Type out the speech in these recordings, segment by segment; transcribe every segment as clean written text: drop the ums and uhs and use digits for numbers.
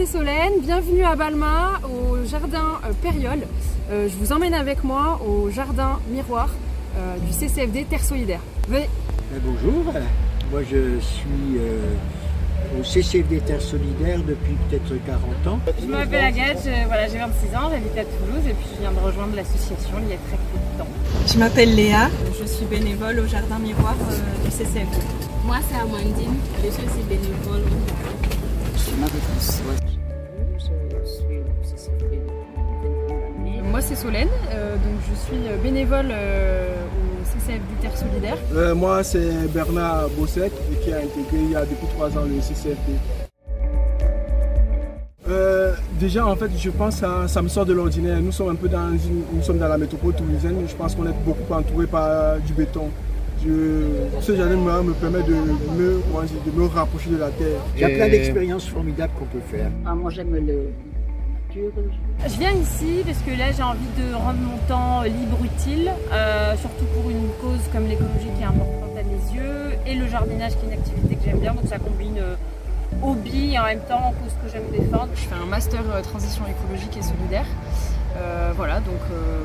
Solène, bienvenue à Balma au jardin Périole. Je vous emmène avec moi au jardin miroir du CCFD Terre Solidaire. Venez. Bonjour, moi je suis au CCFD Terre Solidaire depuis peut-être 40 ans. Je m'appelle Agathe, j'ai 26 ans, j'habite à Toulouse et puis je viens de rejoindre l'association il y a très peu de temps. Je m'appelle Léa, je suis bénévole au jardin miroir du CCFD. Moi c'est Amandine, je suis aussi bénévole. Je m'appelle François. Moi c'est Solène, donc je suis bénévole au CCFD Terre Solidaire. Moi c'est Bernard Bosset qui a intégré il y a depuis 3 ans le CCFD. Déjà en fait je pense que ça me sort de l'ordinaire. Nous sommes un peu nous sommes dans la métropole toulousaine. Je pense qu'on est beaucoup entouré par du béton. Ce jardin me permet de me rapprocher de la terre. Il y a plein d'expériences formidables qu'on peut faire. Moi j'aime le nature. Je viens ici parce que là j'ai envie de rendre mon temps libre, utile, surtout pour une cause comme l'écologie qui est importante à mes yeux et le jardinage qui est une activité que j'aime bien, donc ça combine hobby et en même temps cause que j'aime défendre. Je fais un master transition écologique et solidaire. Voilà, donc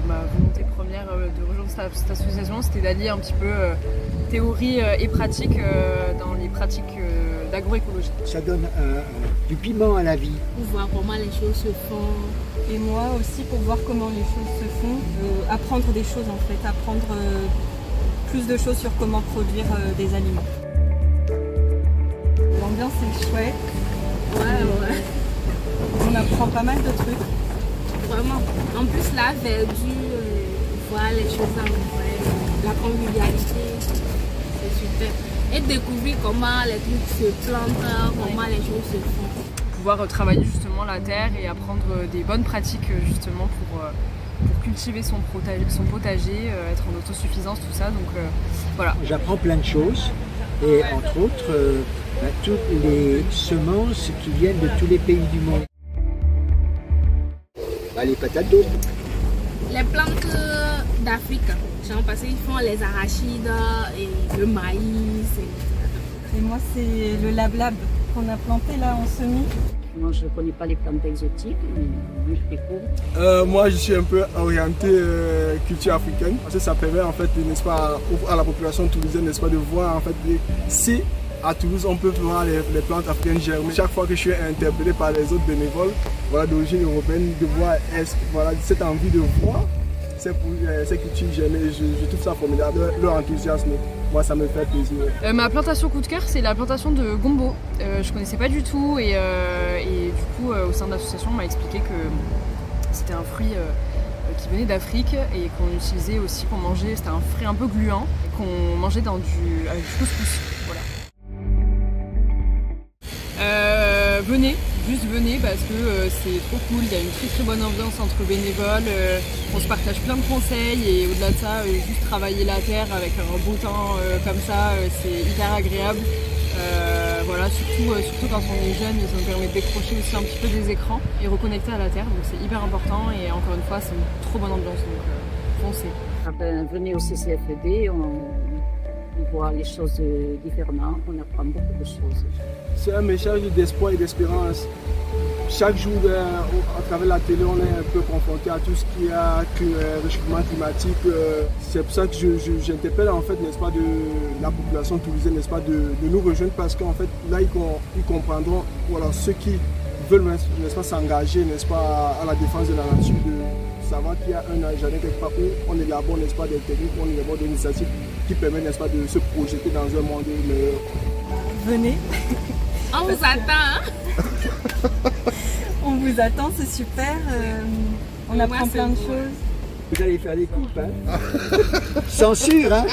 ma volonté première de rejoindre cette association, c'était d'allier un petit peu théorie et pratique dans les pratiques d'agroécologie. Ça donne du piment à la vie. Pour voir comment les choses se font. Et moi aussi pour voir comment les choses se font, apprendre des choses en fait, apprendre plus de choses sur comment produire des aliments. L'ambiance est chouette. Ouais. On apprend pas mal de trucs. Vraiment. En plus, la verdure, voir les choses en vrai, la convivialité, c'est super. Et découvrir comment les trucs se plantent, comment les choses se font. Pouvoir travailler justement la terre et apprendre des bonnes pratiques justement pour cultiver son potager, être en autosuffisance, tout ça. Donc voilà. J'apprends plein de choses et entre autres toutes les semences qui viennent de tous les pays du monde. Les patates douces. Les plantes d'Afrique, parce qu'ils font les arachides et le maïs. Et moi c'est le lablab qu'on a planté là en semis. Moi je ne connais pas les plantes exotiques, mais je découvre. Moi je suis un peu orienté culture africaine. Parce que ça permet en fait, n'est-ce pas, à la population toulousaine, n'est-ce pas, de voir en fait si à Toulouse, on peut voir les plantes africaines germer. Chaque fois que je suis interpellé par les autres bénévoles d'origine européenne, de voir cette envie de voir ces cultures germer, je trouve ça formidable, leur enthousiasme. Moi, ça me fait plaisir. Ma plantation coup de cœur, c'est la plantation de gombo. Je ne connaissais pas du tout et du coup, au sein de l'association, on m'a expliqué que c'était un fruit qui venait d'Afrique et qu'on utilisait aussi pour manger. C'était un fruit un peu gluant qu'on mangeait avec du couscous. Voilà. Venez parce que c'est trop cool, il y a une très bonne ambiance entre bénévoles, on se partage plein de conseils et au-delà de ça, juste travailler la terre avec un beau temps comme ça, c'est hyper agréable. Voilà, surtout quand on est jeune, ça nous permet de décrocher aussi un petit peu des écrans et reconnecter à la terre, donc c'est hyper important et encore une fois c'est une trop bonne ambiance, donc foncez. Venez au CCFD, on voit les choses différemment, on apprend beaucoup de choses. C'est un message d'espoir et d'espérance. Chaque jour, à travers la télé, on est un peu confronté à tout ce qui est réchauffement climatique. C'est pour ça que j'interpelle en fait, n'est-ce pas, de la population toulousaine, n'est-ce pas, de nous rejoindre parce qu'en fait, là, ils comprendront, voilà, ceux qui veulent, n'est-ce pas, s'engager, n'est-ce pas, à la défense de la nature, de savoir qu'il y a un jardin quelque part où on élabore, n'est-ce pas, des techniques, on élabore des initiatives qui permettent, n'est-ce pas, de se projeter dans un monde meilleur. Venez. On vous attend. On vous attend, c'est super. On apprend plein de choses. Vous allez faire des coupes, hein. Censure, hein.